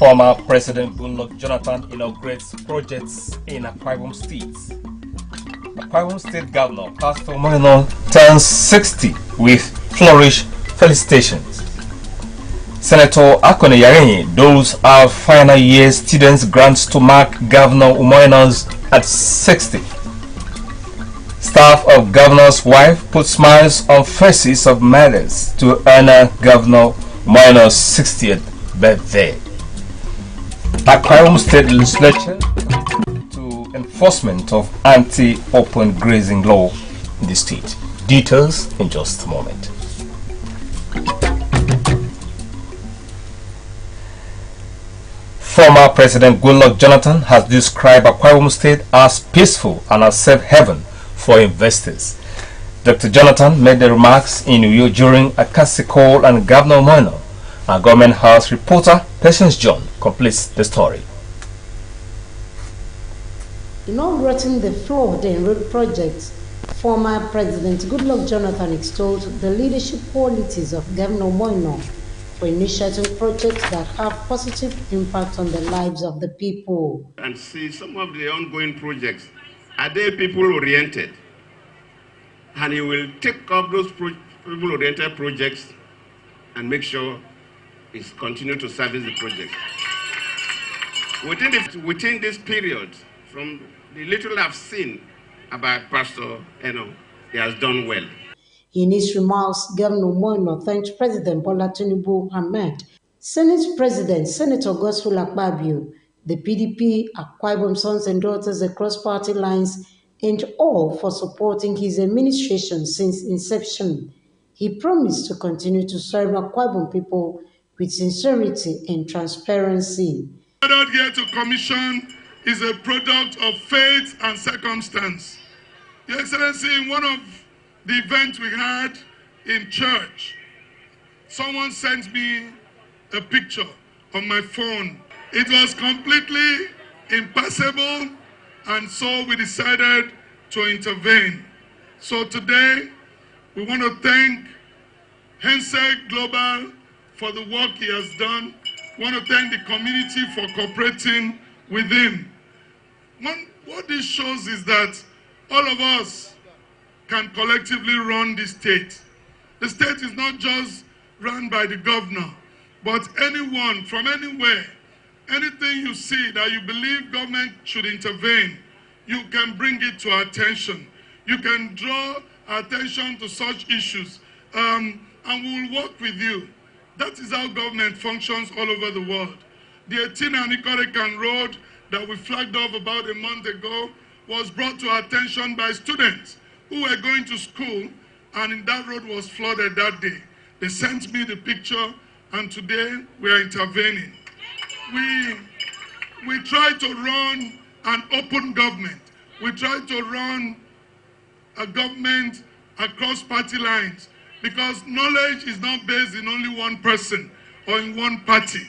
Former President Goodluck Jonathan inaugurates projects in Akwa Ibom State. Akwa Ibom State Governor Pastor Moino turns 60 with flourish felicitations. Senator Akone Yarenyi doles out final year students grants to mark Governor Umoino's at 60. Staff of Governor's wife put smiles on faces of mothers to honor Governor Umoino's 60th birthday. Akwa Ibom State Legislature to enforcement of anti-open grazing law in the state. Details in just a moment. Former President Goodluck Jonathan has described Akwa Ibom State as peaceful and a safe haven for investors. Dr. Jonathan made the remarks in Uyo during a Kasi call and Governor Umoino. Our Government House reporter Patience John completes the story. Inaugurating the flood and road project, former President Goodluck Jonathan extolled the leadership qualities of Governor Umoino for initiating projects that have positive impact on the lives of the people. And see some of the ongoing projects, are they people-oriented? And he will take up those people-oriented projects and make sure it's continue to service the project. Within this period, from the little I've seen about Pastor Eno, he has done well. In his remarks, Governor Umoino thanked President Bola Tinubu Ahmed, Senate President Senator Godswill Akpabio, the PDP, Akwa Ibom sons and daughters across party lines, and all for supporting his administration since inception. He promised to continue to serve Akwa Ibom people with sincerity and transparency. Gathered here to commission is a product of faith and circumstance. Your Excellency, in one of the events we had in church, someone sent me a picture on my phone. It was completely impassable, and so we decided to intervene. So today, we want to thank Hensec Global for the work he has done. We want to thank the community for cooperating with him. What this shows is that all of us can collectively run the state. The state is not just run by the governor, but anyone from anywhere, anything you see that you believe government should intervene, you can bring it to our attention. You can draw attention to such issues, and we will work with you. That is how government functions all over the world. The Etina Nikorekan Road that we flagged off about a month ago was brought to our attention by students who were going to school, and that road was flooded that day. They sent me the picture, and today we are intervening. We try to run an open government. We try to run a government across party lines, because knowledge is not based in only one person or in one party.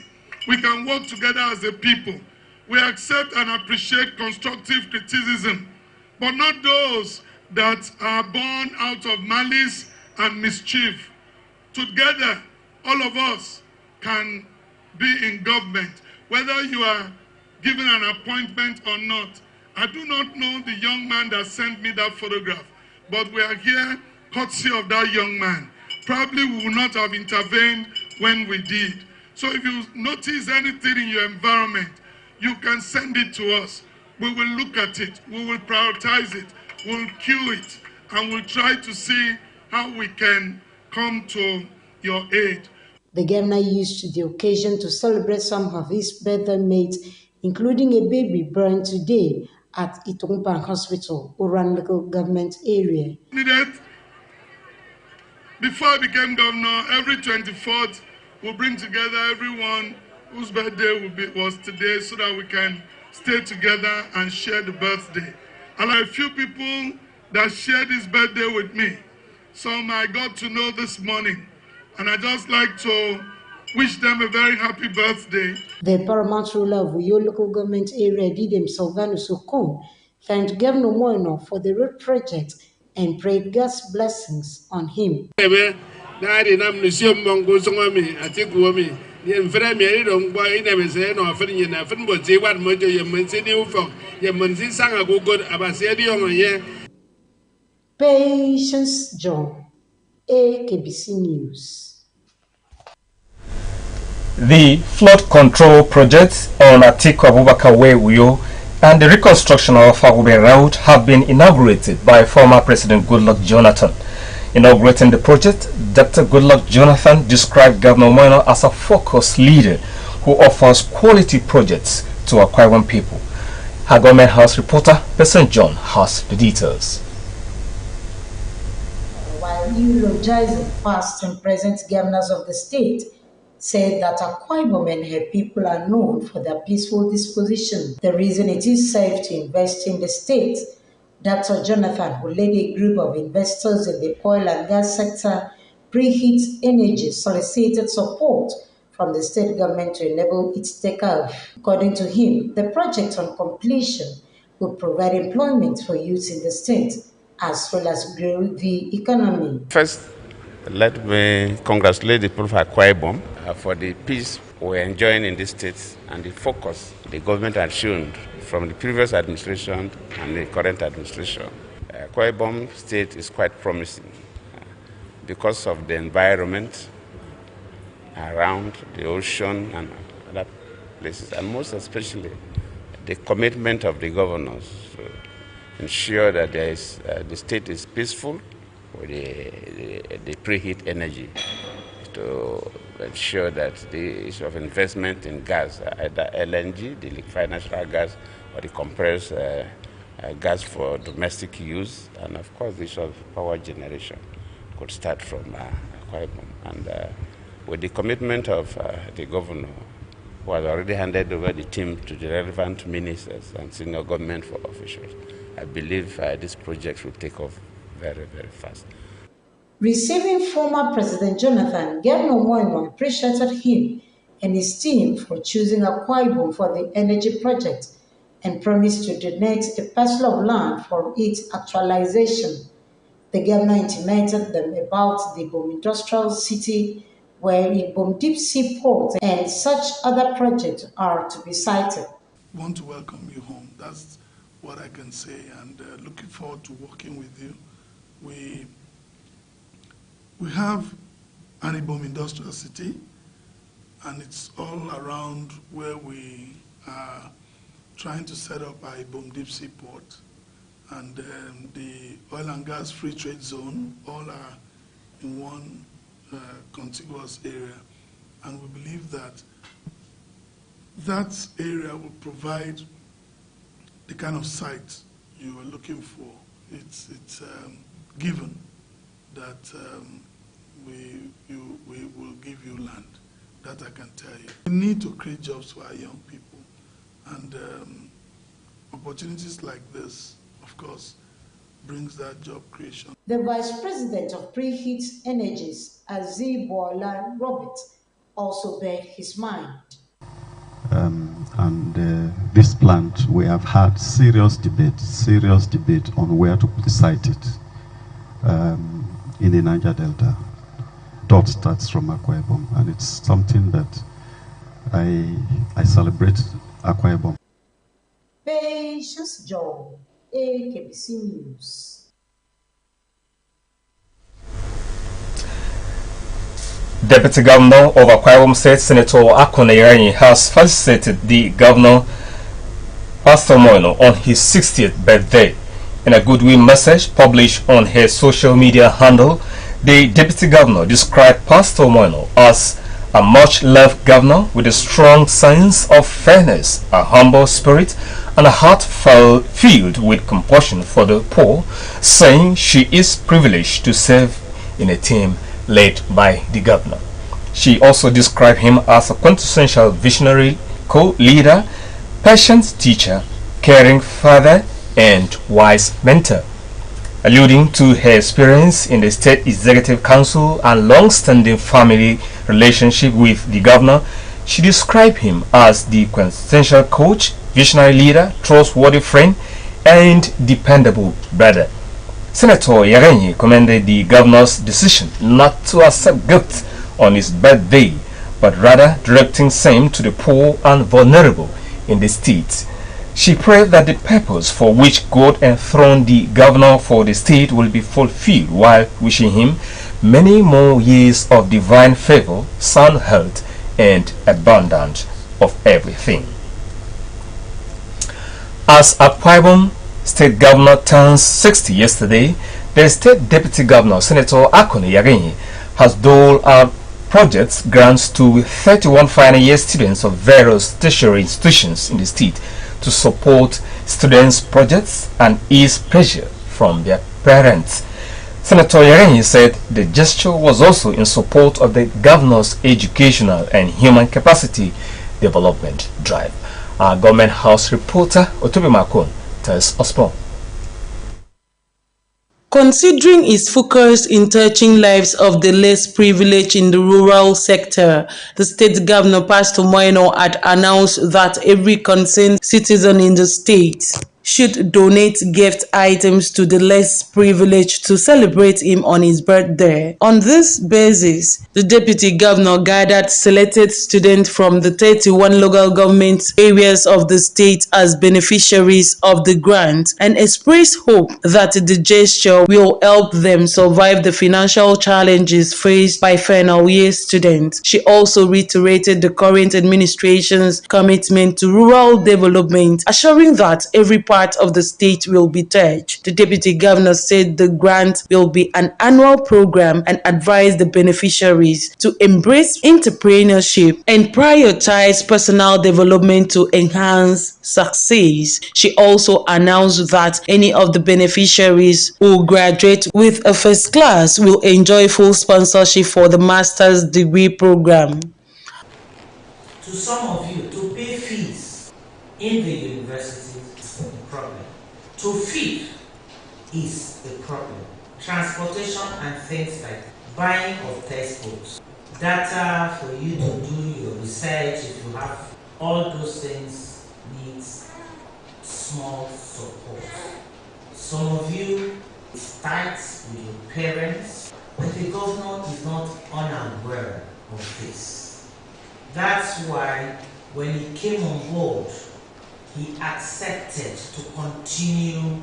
We can work together as a people. We accept and appreciate constructive criticism, but not those that are born out of malice and mischief. Together, all of us can be in government, whether you are given an appointment or not. I do not know the young man that sent me that photograph, but we are here courtesy of that young man. Probably we would not have intervened when we did. So if you notice anything in your environment, you can send it to us. We will look at it, we will prioritize it, we'll queue it, and we'll try to see how we can come to your aid. The governor used the occasion to celebrate some of his birthday mates, including a baby born today at Itongpan Hospital, Oran local government area. Before I became governor, every 24th, we'll bring together everyone whose birthday was today so that we can stay together and share the birthday. And there are a few people that shared this birthday with me. Some I got to know this morning, and I just like to wish them a very happy birthday. The paramount ruler of Uyo local government area, Didem Sylvanus Okon, thanked Governor Umoino for the road project and prayed God's blessings on him. Yen frame ye don't boy in a say no offering in a film, but see what mojo ye mention for ye mention sang a good about ye. Patience John, AKBC News. The flood control project on Atiku Abubakar Way Uyo and the reconstruction of Agube Road have been inaugurated by former President Goodluck Jonathan. Inaugurating the project, Dr. Goodluck Jonathan described Governor Moino as a focused leader who offers quality projects to Akwa Ibom people. Her Government House reporter, Person John, has the details. While eulogizing past and present governors of the state, said that Akwa Ibom and her people are known for their peaceful disposition. The reason it is safe to invest in the state, Dr. Jonathan, who led a group of investors in the oil and gas sector, Preheat Energy, solicited support from the state government to enable its takeoff. According to him, the project on completion will provide employment for youth in the state, as well as grow the economy. First, let me congratulate the people of Akwa Ibom for the peace we're enjoying in this state and the focus the government had shown from the previous administration and the current administration. Akwa Ibom state is quite promising because of the environment around the ocean and other places, and most especially the commitment of the governors to ensure that the state is peaceful with the Preheat Energy, to ensure that the issue of investment in gas, either LNG, the liquefied natural gas, or the compressed gas for domestic use, and of course the issue of power generation could start from Akwa Ibom. And with the commitment of the governor, who has already handed over the team to the relevant ministers and senior government officials, I believe this project will take off very, very fast. Receiving former President Jonathan, Governor Moino appreciated him and his team for choosing Akwa Ibom for the energy project and promised to donate a parcel of land for its actualization. The governor intimated them about the Ibom Industrial City, where Ibom Deep Sea Port and such other projects are to be cited. I want to welcome you home. That's what I can say, and looking forward to working with you. We have an Ibom Industrial City, and it's all around where we are trying to set up our Ibom Deep Sea Port, and the oil and gas free trade zone, all are in one contiguous area. And we believe that that area will provide the kind of site you are looking for. It's given that we will give you land. That I can tell you. We need to create jobs for our young people, and opportunities like this, of course, brings that job creation. The Vice President of Preheat Energies, Azibola Robert, also bared his mind. This plant, we have had serious debate on where to site it in the Niger Delta. Dot starts from Akwa Ibom, and it's something that I celebrate Akwa Ibom. Patience John, AKBC News. Deputy Governor of Akwa Ibom State, Senator Akone Iranyi, has felicitated the Governor, Pastor Moino, on his 60th birthday. In a goodwill message published on her social media handle, the Deputy Governor described Pastor Moino as a much-loved governor with a strong sense of fairness, a humble spirit, and a heart filled with compassion for the poor, saying she is privileged to serve in a team led by the governor. She also described him as a quintessential visionary co-leader, patient teacher, caring father, and wise mentor. Alluding to her experience in the State Executive Council and long-standing family relationship with the governor, she described him as the quintessential coach, visionary leader, trustworthy friend, and dependable brother. Senator Iranyi commended the governor's decision not to accept gifts on his birthday but rather directing same to the poor and vulnerable in the state. She prayed that the purpose for which God enthroned the governor for the state will be fulfilled, while wishing him many more years of divine favor, sound health, and abundance of everything. As Akwa Ibom State Governor turns 60 yesterday, the State Deputy Governor, Senator Akon Yarenyi, has doled out projects grants to 31 final year students of various tertiary institutions in the state to support students' projects and ease pressure from their parents. Senator Yarenyi said the gesture was also in support of the governor's educational and human capacity development drive. Our Government House reporter Otobi Makon tells us more. Considering its focus in touching lives of the less privileged in the rural sector, the state governor, Pastor Moino, had announced that every concerned citizen in the state should donate gift items to the less privileged to celebrate him on his birthday. On this basis, the deputy governor gathered selected students from the 31 local government areas of the state as beneficiaries of the grant and expressed hope that the gesture will help them survive the financial challenges faced by final year students. She also reiterated the current administration's commitment to rural development, assuring that every part of the state will be touched. The deputy governor said the grant will be an annual program and advised the beneficiaries to embrace entrepreneurship and prioritize personal development to enhance success. She also announced that any of the beneficiaries who graduate with a first class will enjoy full sponsorship for the master's degree program. To some of you, to pay fees in the university is the problem. To feed is the problem. Transportation and things like buying of textbooks, data for you to do your research, if you have all those things, needs small support. Some of you start with your parents, but the governor is not unaware of this. That's why when he came on board, he accepted to continue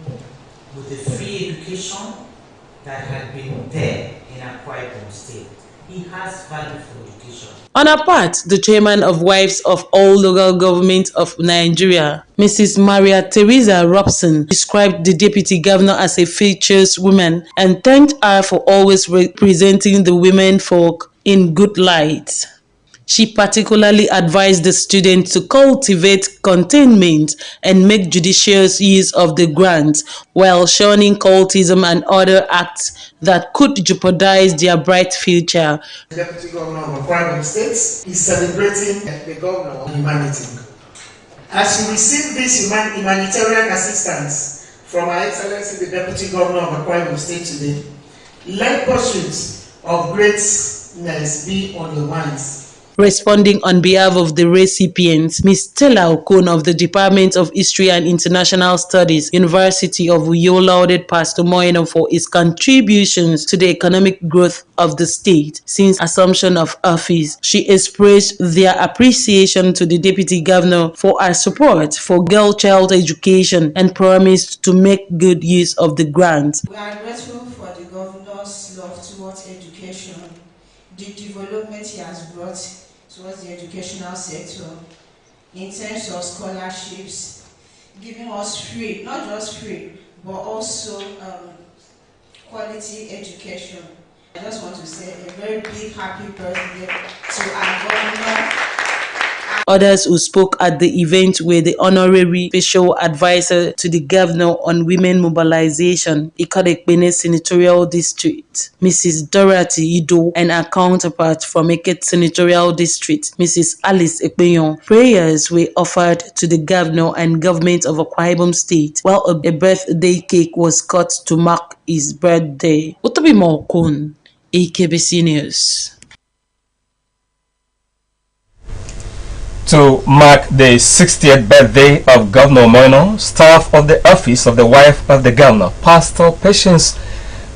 with the free education that had been there in Akwa Ibom State. He has value for education. On her part, the chairman of Wives of All Local Governments of Nigeria, Mrs. Maria Teresa Robson, described the deputy governor as a fearless woman and thanked her for always representing the women folk in good light. She particularly advised the students to cultivate containment and make judicious use of the grant, while shunning cultism and other acts that could jeopardize their bright future. The Deputy Governor of Akwa Ibom State is celebrating the Governor of Humanity. As you receive this humanitarian assistance from Her Excellency the Deputy Governor of Akwa Ibom State today, let pursuits of greatness be on your minds. Responding on behalf of the recipients, Ms. Stella Okon of the Department of History and International Studies, University of Uyo, lauded Pastor Moino for his contributions to the economic growth of the state since assumption of office. She expressed their appreciation to the Deputy Governor for her support for girl-child education and promised to make good use of the grant. We are grateful for the Governor's love towards education, the development he has brought towards the educational sector in terms of scholarships, giving us free, not just free, but also quality education. I just want to say a very big happy birthday to our governor. Others who spoke at the event were the Honorary Special Advisor to the Governor on Women Mobilization, Ikot-Ekpene Senatorial District, Mrs. Dorothy Ido, and her counterpart from Eket Senatorial District, Mrs. Alice Ekpeyon. Prayers were offered to the Governor and government of Akwa Ibom State, while a birthday cake was cut to mark his birthday. Otobi Makon, EKBC News. To mark the 60th birthday of Governor Moino, staff of the office of the wife of the governor, Pastor Patience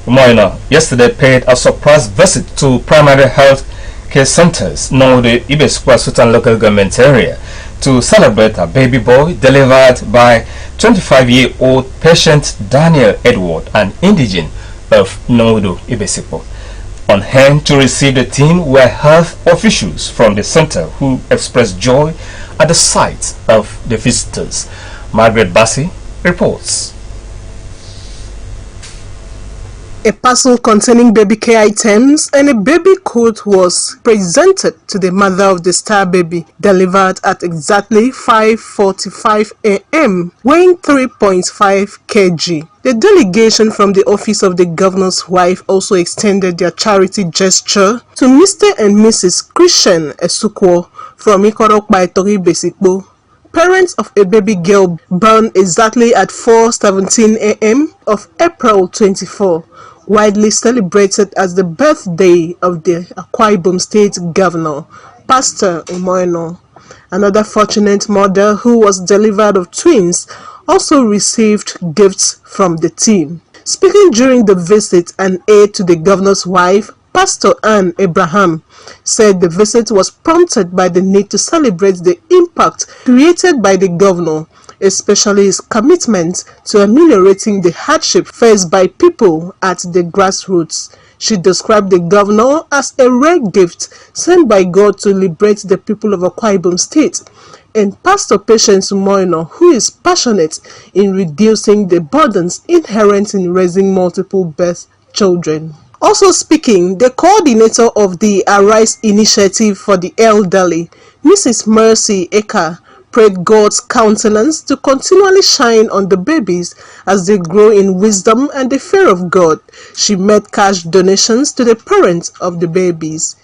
Moino, yesterday paid a surprise visit to primary health care centers, now the Ibesikpo Sultan local government area, to celebrate a baby boy delivered by 25-year-old patient Daniel Edward, an indigene of Nodo, Ibesikpo. On hand to receive the team were health officials from the center who expressed joy at the sight of the visitors. Margaret Bassi reports. A parcel containing baby care items and a baby coat was presented to the mother of the star baby, delivered at exactly 5:45 a.m., weighing 3.5 kg. The delegation from the office of the governor's wife also extended their charity gesture to Mr. and Mrs. Christian Esukwo from Ikorokpa Itori Ibesikpo, parents of a baby girl born exactly at 4:17 a.m. of April 24, widely celebrated as the birthday of the Akwa Ibom State Governor, Pastor Umoeno. Another fortunate mother who was delivered of twins also received gifts from the team. Speaking during the visit, an aide to the governor's wife, Pastor Ann Abraham, said the visit was prompted by the need to celebrate the impact created by the governor, especially his commitment to ameliorating the hardship faced by people at the grassroots. She described the governor as a rare gift sent by God to liberate the people of Akwa Ibom State, and Pastor Patience Umoeno, who is passionate in reducing the burdens inherent in raising multiple birth children. Also speaking, the coordinator of the Arise Initiative for the Elderly, Mrs. Mercy Eka, prayed God's countenance to continually shine on the babies as they grow in wisdom and the fear of God. She made cash donations to the parents of the babies.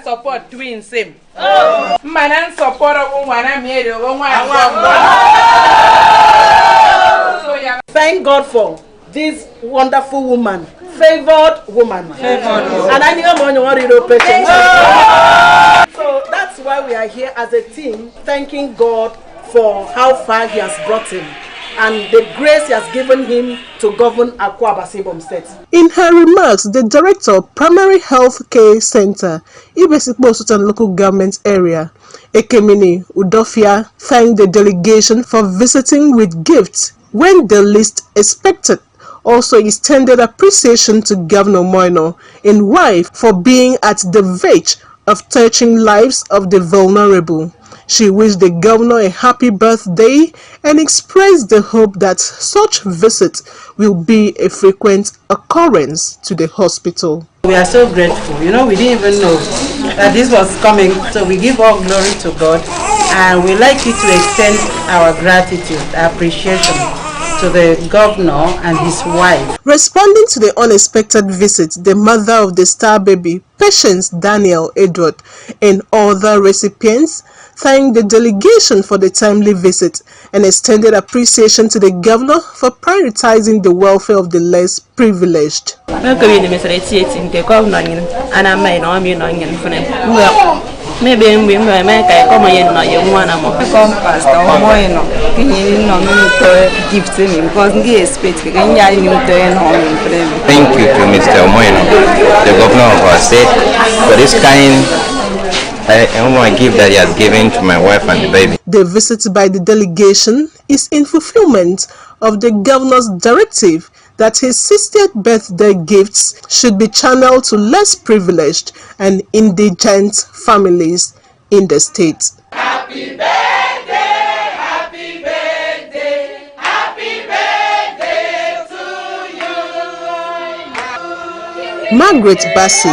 Support twins him. Manan support Thank God for this wonderful woman, favored woman. And I need more patient. So that's why we are here as a team, thanking God for how far He has brought him and the grace He has given him to govern Akwa Ibom State. In her remarks, the director of Primary Health Care Center, Ibesikpo Sultan Local Government Area, Ekemini Udofia, thanked the delegation for visiting with gifts when the least expected. Also extended appreciation to Governor Umoeno and wife for being at the verge of touching lives of the vulnerable. She wished the governor a happy birthday and expressed the hope that such visits will be a frequent occurrence to the hospital. We are so grateful. You know, we didn't even know that this was coming. So we give all glory to God, and we like you to extend our gratitude, appreciation to the governor and his wife. Responding to the unexpected visit, the mother of the star baby, Patience Daniel Edward, and other recipients thanked the delegation for the timely visit and extended appreciation to the governor for prioritizing the welfare of the less privileged. Maybe we may make a common Pastor Umoeno gift to me because he expects to get Thank you to Mr. Umoeno, the governor of our state, for this kind gift that he has given to my wife and the baby. The visit by the delegation is in fulfillment of the governor's directive that his 60th birthday gifts should be channeled to less privileged and indigent families in the state. Happy birthday, happy birthday, happy birthday to you. Margaret Bassi,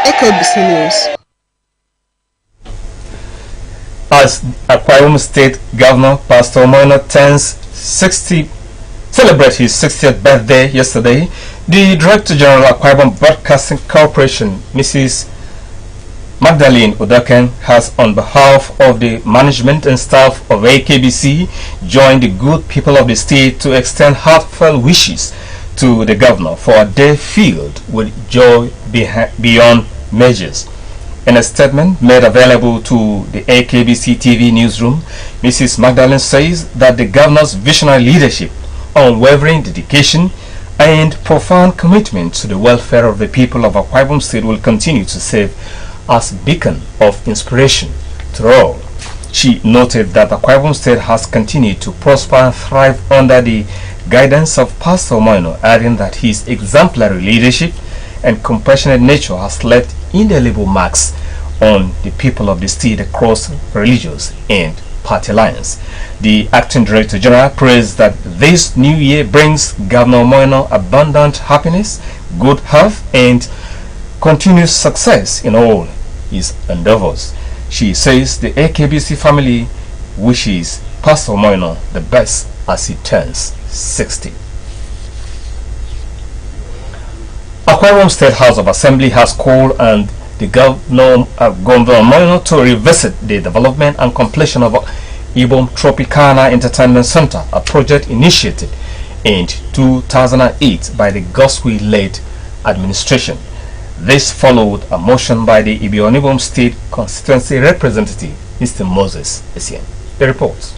EKBC News. As Akwa Ibom State Governor Pastor Umoeno celebrated his 60th birthday yesterday, the Director General of Akwa Ibom Broadcasting Corporation, Mrs. Magdalene Udoken, has on behalf of the management and staff of AKBC joined the good people of the state to extend heartfelt wishes to the governor for a day filled with joy beyond measures. In a statement made available to the AKBC TV newsroom, Mrs. Magdalene says that the governor's visionary leadership, unwavering dedication, and profound commitment to the welfare of the people of Akwa Ibom State will continue to serve as a beacon of inspiration to all. She noted that Akwa Ibom State has continued to prosper and thrive under the guidance of Pastor Moino, adding that his exemplary leadership and compassionate nature has left indelible marks on the people of the state across religious and party lines. The acting director general prays that this new year brings Governor Moino abundant happiness, good health, and continuous success in all his endeavors. She says the AKBC family wishes Pastor Moino the best as he turns 60. Akwa Ibom State House of Assembly has called on the Governor Moino to revisit the development and completion of Ibom Tropicana Entertainment Center, a project initiated in 2008 by the Gospel-led administration. This followed a motion by the Ibom State Constituency Representative, Mr. Moses Essien. The report.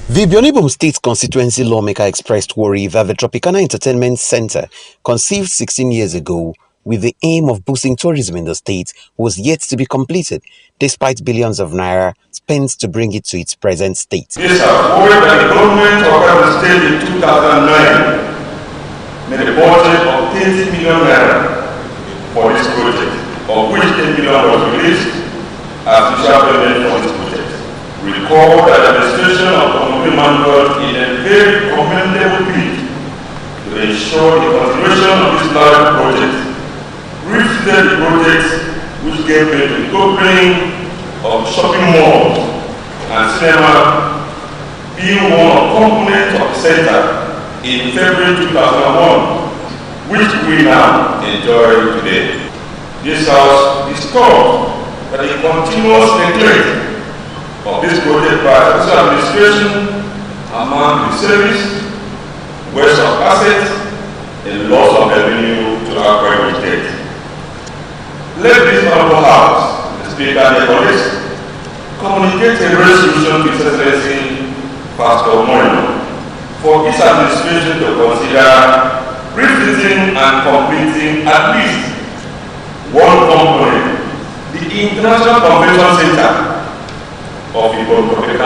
The Ibom State Constituency lawmaker expressed worry that the Tropicana Entertainment Center, conceived 16 years ago with the aim of boosting tourism in the state, was yet to be completed, despite billions of naira spent to bring it to its present state. This award by the government of the state in 2009 made a budget of 30 million naira for this project, of which 10 million was released as special payment for this project. Recall that the administration of Honorable Emmanuel in a very commendable bid to ensure the continuation of this large project, reached the project which gave birth to the opening of shopping malls and cinema, being one component of the center in February 2001, which we now enjoy today. This house discovered that the continuous neglect of this project by the administration among the service, waste of assets, and loss of revenue to our private state. Let this honorable house, the Speaker and the colleagues, communicate a resolution to His Excellency Pastor Moino for his administration to consider revisiting and completing at least one component, the International Convention Center of the Ibom project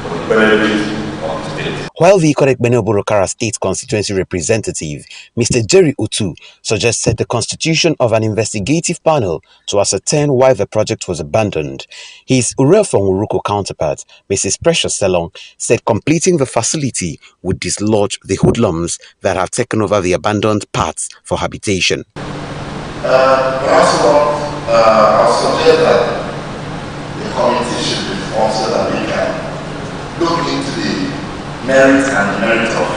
for the benefit of the state. While the Ikorekbene-Oborokara State Constituency representative, Mr. Jerry Otu, suggested the constitution of an investigative panel to ascertain why the project was abandoned, his Urefong Uruko counterpart, Mrs. Precious Selong, said completing the facility would dislodge the hoodlums that have taken over the abandoned parts for habitation. I'll suggest that the committee should be formed so that we can look into the merits and demerits of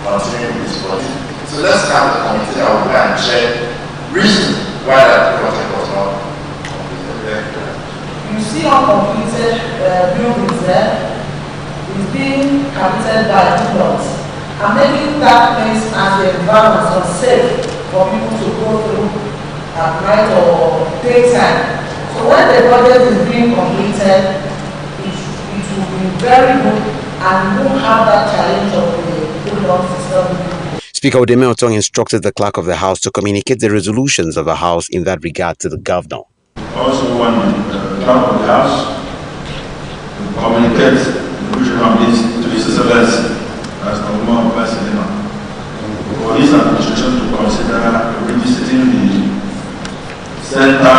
continuing this project. So let's have the committee that will go and check reason why that project was not completed. You see uncompleted buildings there is being habited by hoodlums and making that place as the environment unsafe for people to go through at night or daytime. So when the project is being completed, it will be very good and we won't have that challenge of the hoodlum system. Speaker Udeme Otong instructed the clerk of the House to communicate the resolutions of the House in that regard to the governor. Also want the clerk of the House to communicate the resolution of this to His Excellency as the woman of President for his administration to consider revisiting the center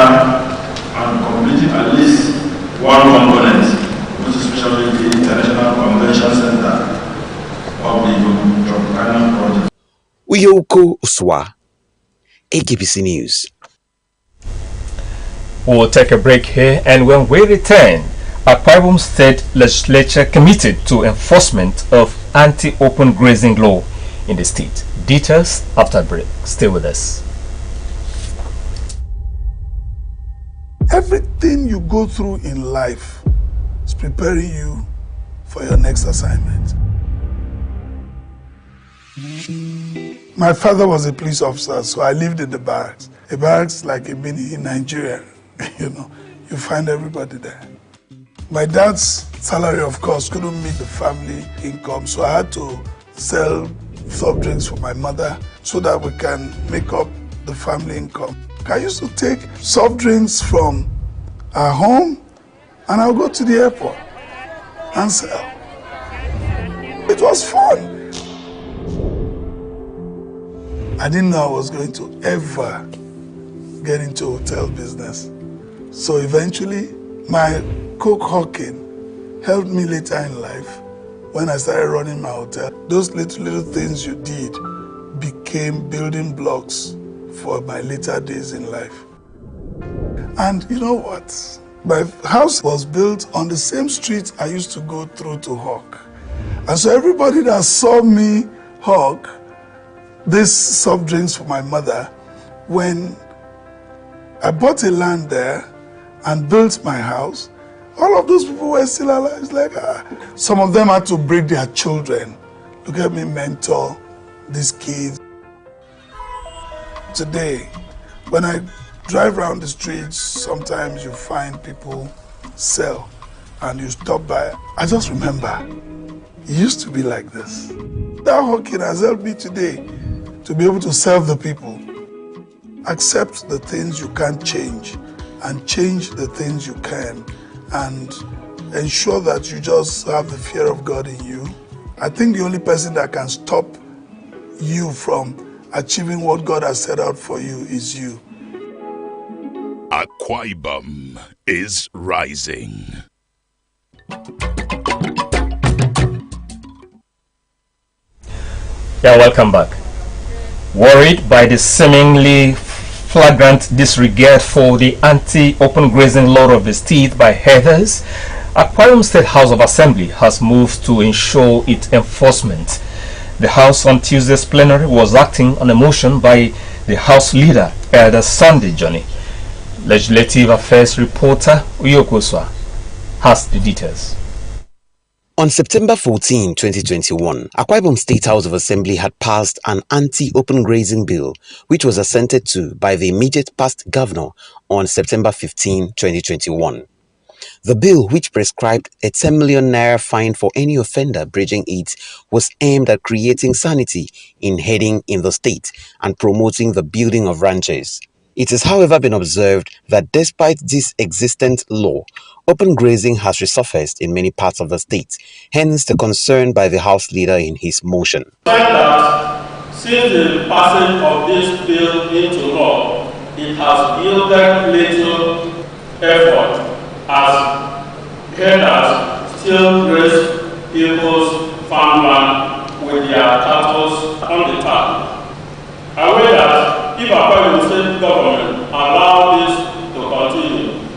and completing at least one component, which is especially the International Convention Center of the Tropicana project. Uyoko Uswa, AKBC News. We'll take a break here, and when we return, Akwa Ibom State Legislature committed to enforcement of anti-open grazing law in the state. Details after break. Stay with us. Everything you go through in life is preparing you for your next assignment. My father was a police officer, so I lived in the barracks. A barracks like a mini in Nigeria, you find everybody there. My dad's salary, of course, couldn't meet the family income, so I had to sell soft drinks for my mother so that we can make up the family income. I used to take soft drinks from our home and I'll go to the airport and sell. It was fun. I didn't know I was going to ever get into hotel business. So eventually, my coke hawking helped me later in life when I started running my hotel. Those little things you did became building blocks for my later days in life. And you know what? My house was built on the same street I used to go through to hawk. And so everybody that saw me hawk these soft drinks for my mother, when I bought a land there and built my house, all of those people were still alive. It's like, some of them had to breed their children. Look at me mentor these kids. Today, when I drive around the streets, sometimes you find people sell and you stop by. I just remember, it used to be like this. That hawking has helped me today to be able to serve the people. Accept the things you can't change and change the things you can, and ensure that you just have the fear of God in you. I think the only person that can stop you from achieving what God has set out for you is you. Akwa Ibom is rising. Yeah, welcome back. Worried by the seemingly flagrant disregard for the anti-open grazing law of the state by herders, Akwa Ibom State House of Assembly has moved to ensure its enforcement. The House on Tuesday's plenary was acting on a motion by the House Leader, Elder Sunday Johnny. Legislative Affairs reporter Uyokoswa has the details. On September 14, 2021, Akwa Ibom State House of Assembly had passed an anti-open grazing bill, which was assented to by the immediate past governor on September 15, 2021. The bill, which prescribed a 10 million naira fine for any offender breaching it, was aimed at creating sanity in herding in the state and promoting the building of ranches. It has, however, been observed that despite this existent law, open grazing has resurfaced in many parts of the state, hence the concern by the House Leader in his motion. That since the passing of this bill into law, it has yielded little effort as herders still graze people's farmland with their cattle on the tap. Aware that if Akwa Ibom State government allow this to continue,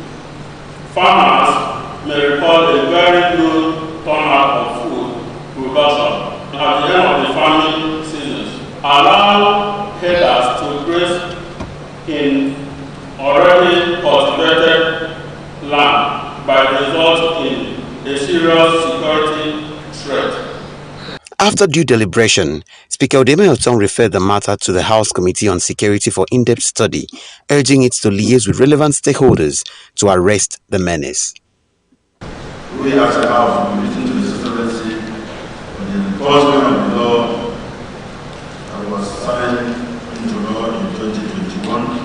farmers may record a very good turnout of food production at the end of the farming seasons. Allow herders to graze in already cultivated land by result in a serious security threat. After due deliberation, Speaker Udeme Oton referred the matter to the House Committee on Security for in-depth study, urging it to liaise with relevant stakeholders to arrest the menace. We as a House will listen to the Excellency on the enforcement of the law that was signed into law in 2021,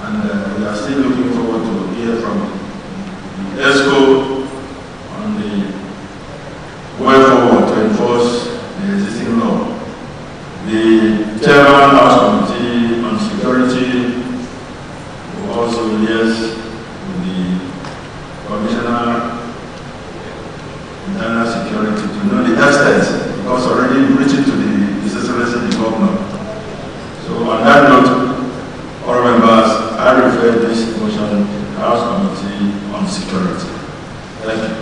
and we are still looking forward to hear from the ESCO on the way forward to enforce the existing law. The Chairman House Committee on Security will also liaise with the Commissioner Internal Security to know the extent, because already reaching to the Excellency the Governor. So on that note, all members, I refer this motion to the House Committee on Security. Thank you.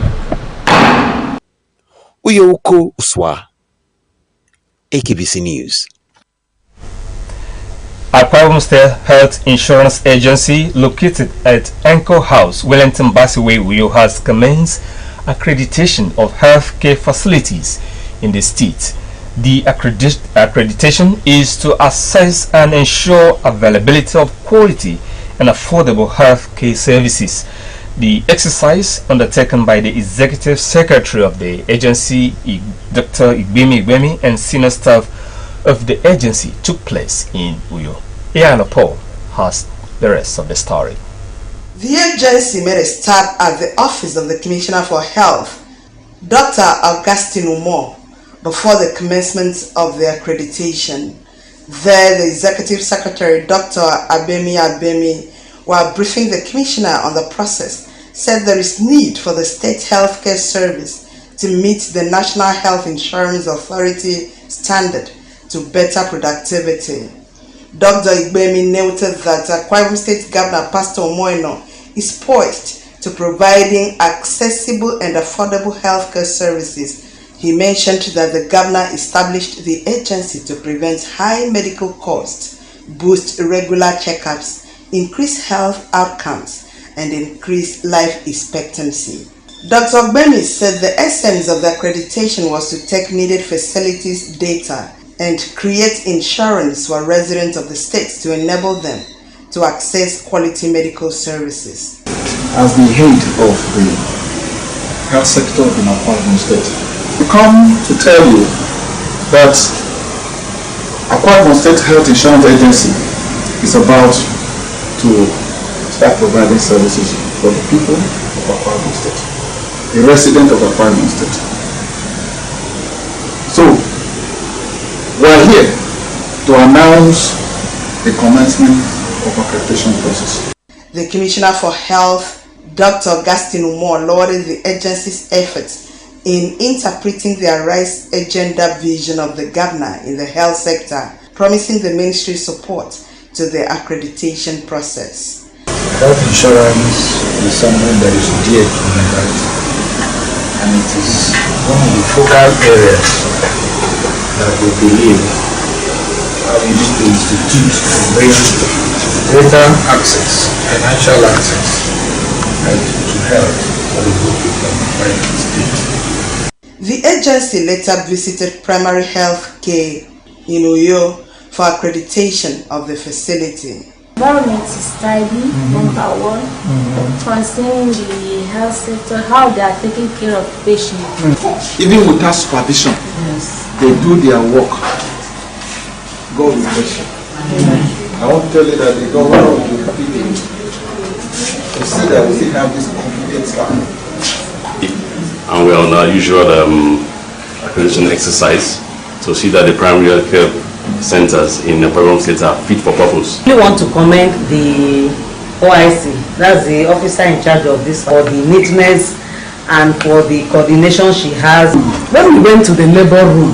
Uyoko Uswa, AKBC News. Akwa Ibom State Health Insurance Agency, located at Anchor House, Wellington Basiwe, Uyo, has commenced accreditation of healthcare facilities in the state. The accreditation is to assess and ensure availability of quality and affordable health care services. The exercise, undertaken by the Executive Secretary of the agency, Dr. Igbemi, and senior staff of the agency, took place in Uyo. Iana Paul has the rest of the story. The agency made a start at the office of the Commissioner for Health, Dr. Augustine Umoh, before the commencement of the accreditation. There, the Executive Secretary, Dr. Abemi, while briefing the Commissioner on the process, said there is need for the State Healthcare Service to meet the National Health Insurance Authority standard to better productivity. Dr. Igbemi noted that Akwa Ibom State Governor Pastor Omoyeno is poised to providing accessible and affordable healthcare services. He mentioned that the governor established the agency to prevent high medical costs, boost regular checkups, increase health outcomes, and increase life expectancy. Dr. Ogbemi said the essence of the accreditation was to take needed facilities data and create insurance for residents of the state to enable them to access quality medical services. As the head of the health sector in Akwa Ibom State, we come to tell you that Akwa Ibom State Health Insurance Agency is about to start providing services for the people of Akwa Ibom State, the resident of Akwa Ibom State. So, we are here to announce the commencement of accreditation process. The Commissioner for Health, Dr. Augustine Umoh, lauded the agency's efforts in interpreting the Arise Agenda vision of the governor in the health sector, promising the ministry support to the accreditation process. Health insurance is something that is dear to my heart, and it is one of the focal areas that we believe we need to institute to bring greater access, financial access, to health for the good people of the state. The agency later visited primary health care in Uyo for accreditation of the facility. Environment is tidy, number one, concerning the health sector, how they are taking care of patients. Even without supervision, they do their work. God will bless you. I want to tell you that the governor of the people, you see that we still have this competent staff. And we're on our usual accreditation exercise to see that the primary health care centers in the Akwa Ibom State are fit for purpose. We want to commend the OIC, that's the officer in charge of this, for the neatness and for the coordination she has. When we went to the labor room,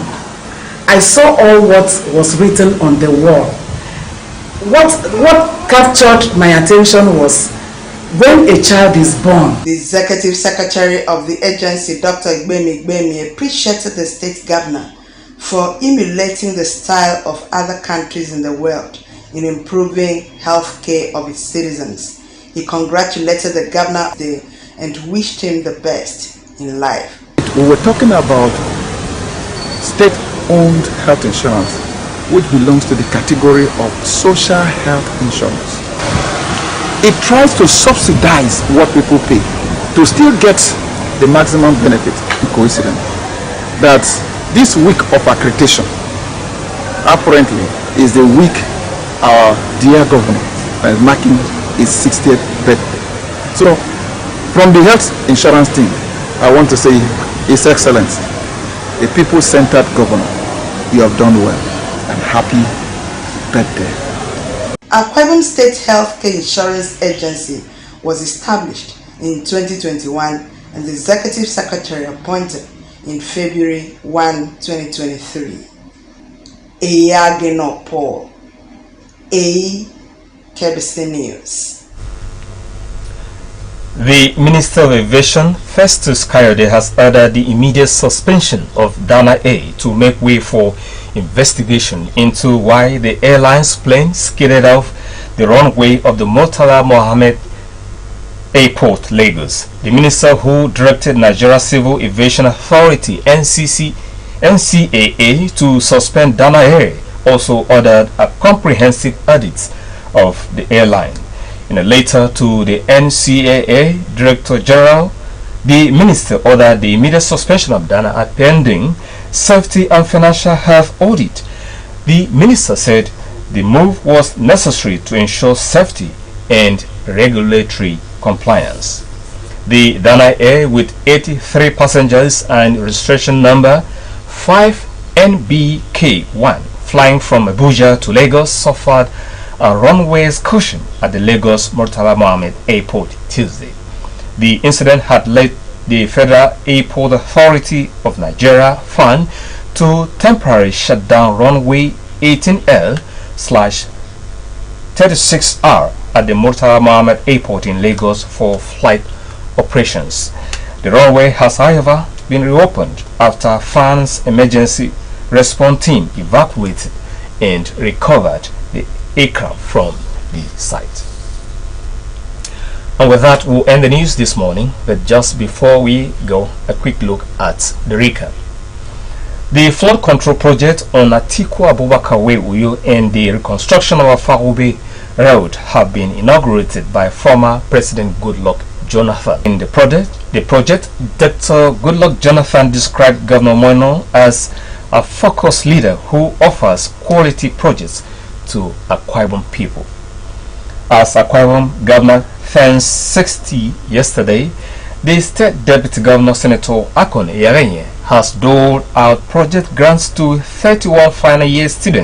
I saw all what was written on the wall. What captured my attention was when a child is born. The Executive Secretary of the agency, Dr. Igbemi, appreciated the state governor for emulating the style of other countries in the world in improving health care of its citizens. He congratulated the governor and wished him the best in life. We were talking about state-owned health insurance, which belongs to the category of social health insurance. It tries to subsidize what people pay to still get the maximum benefit. Coincident that this week of accreditation apparently is the week our dear governor is marking his 60th birthday. So from the health insurance team, I want to say His Excellency, a people-centered governor, you have done well, and happy birthday. Akwa Ibom State Healthcare Insurance Agency was established in 2021 and the Executive Secretary appointed in February 1, 2023. Eyageno Paul, KBC News. The Minister of Aviation, Festus Kayode, has ordered the immediate suspension of Dana A to make way for investigation into why the airline's plane skidded off the runway of the Murtala Mohammed Airport, Lagos. The minister, who directed Nigeria Civil Aviation Authority (NCC) NCAA to suspend Dana Air also ordered a comprehensive audit of the airline. In a letter to the NCAA Director General, the minister ordered the immediate suspension of Dana Air pending safety and financial health audit. The minister said the move was necessary to ensure safety and regulatory compliance. The Dana Air, with 83 passengers and registration number 5NBK1 flying from Abuja to Lagos, suffered a runway excursion at the Lagos Murtala Mohammed Airport Tuesday. The incident had led the Federal Airport Authority of Nigeria FAN to temporarily shut down runway 18L/36R at the Murtala Mohammed Airport in Lagos for flight operations. The runway has, however, been reopened after FAN's emergency response team evacuated and recovered the aircraft from the site. And with that, we'll end the news this morning. But just before we go, a quick look at the recap. The flood control project on Atiku Abubakar Way Uyo and the reconstruction of Afarobe Road have been inaugurated by former President Goodluck Jonathan. In the project, Dr. Goodluck Jonathan described Governor Moino as a focused leader who offers quality projects to Akwa Ibom people. As Akwa Ibom Governor turns 60 yesterday, the State Deputy Governor Senator Akon Yarenye has doled out project grants to 31 final year students